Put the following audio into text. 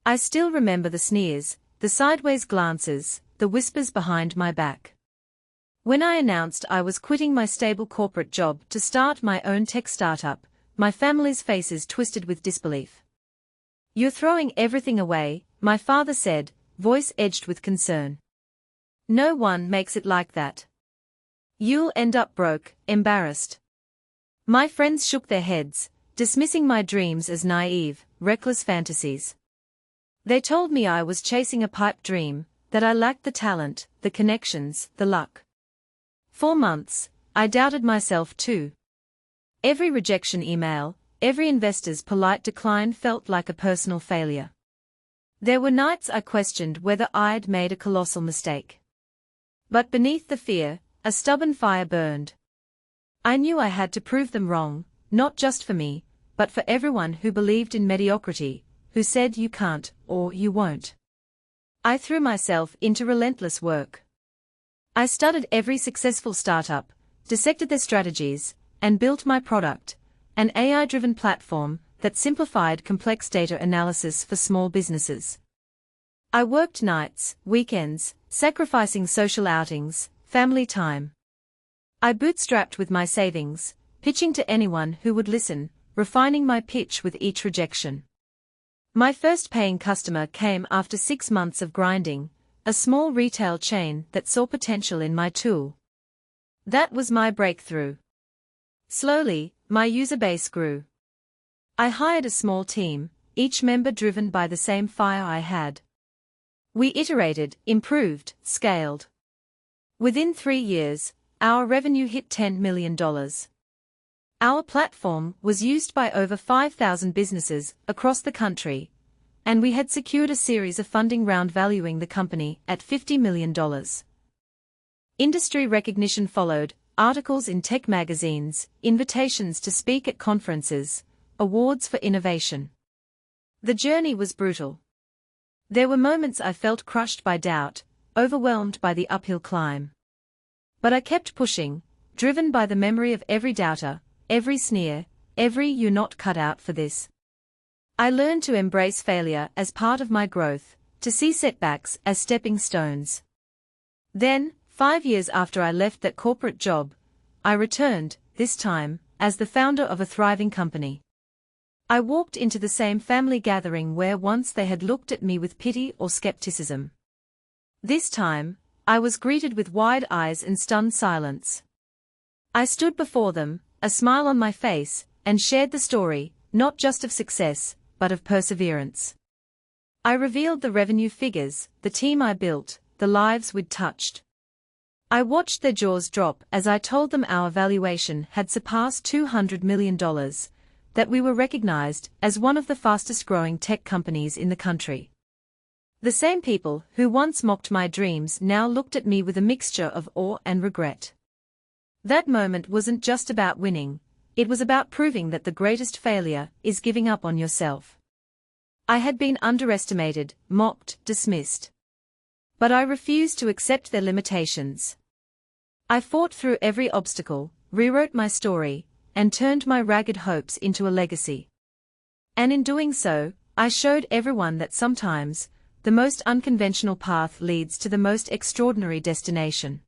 I still remember the sneers, the sideways glances, the whispers behind my back. When I announced I was quitting my stable corporate job to start my own tech startup, my family's faces twisted with disbelief. "You're throwing everything away," my father said, voice edged with concern. "No one makes it like that. You'll end up broke, embarrassed." My friends shook their heads, dismissing my dreams as naive, reckless fantasies. They told me I was chasing a pipe dream, that I lacked the talent, the connections, the luck. For months, I doubted myself too. Every rejection email, every investor's polite decline felt like a personal failure. There were nights I questioned whether I'd made a colossal mistake. But beneath the fear, a stubborn fire burned. I knew I had to prove them wrong, not just for me, but for everyone who believed in mediocrity, who said you can't, or you won't. I threw myself into relentless work. I studied every successful startup, dissected their strategies, and built my product, an AI-driven platform that simplified complex data analysis for small businesses. I worked nights, weekends, sacrificing social outings, family time. I bootstrapped with my savings, pitching to anyone who would listen, refining my pitch with each rejection. My first paying customer came after 6 months of grinding, a small retail chain that saw potential in my tool. That was my breakthrough. Slowly, my user base grew. I hired a small team, each member driven by the same fire I had. We iterated, improved, scaled. Within 3 years, our revenue hit $10 million. Our platform was used by over 5,000 businesses across the country, and we had secured a series of funding round valuing the company at $50 million. Industry recognition followed, articles in tech magazines, invitations to speak at conferences, awards for innovation. The journey was brutal. There were moments I felt crushed by doubt, overwhelmed by the uphill climb. But I kept pushing, driven by the memory of every doubter, every sneer, every "you're not cut out for this." I learned to embrace failure as part of my growth, to see setbacks as stepping stones. Then, 5 years after I left that corporate job, I returned, this time, as the founder of a thriving company. I walked into the same family gathering where once they had looked at me with pity or skepticism. This time, I was greeted with wide eyes and stunned silence. I stood before them, a smile on my face, and shared the story, not just of success, but of perseverance. I revealed the revenue figures, the team I built, the lives we'd touched. I watched their jaws drop as I told them our valuation had surpassed $200 million, that we were recognized as one of the fastest-growing tech companies in the country. The same people who once mocked my dreams now looked at me with a mixture of awe and regret. That moment wasn't just about winning, it was about proving that the greatest failure is giving up on yourself. I had been underestimated, mocked, dismissed. But I refused to accept their limitations. I fought through every obstacle, rewrote my story, and turned my ragged hopes into a legacy. And in doing so, I showed everyone that sometimes, the most unconventional path leads to the most extraordinary destination.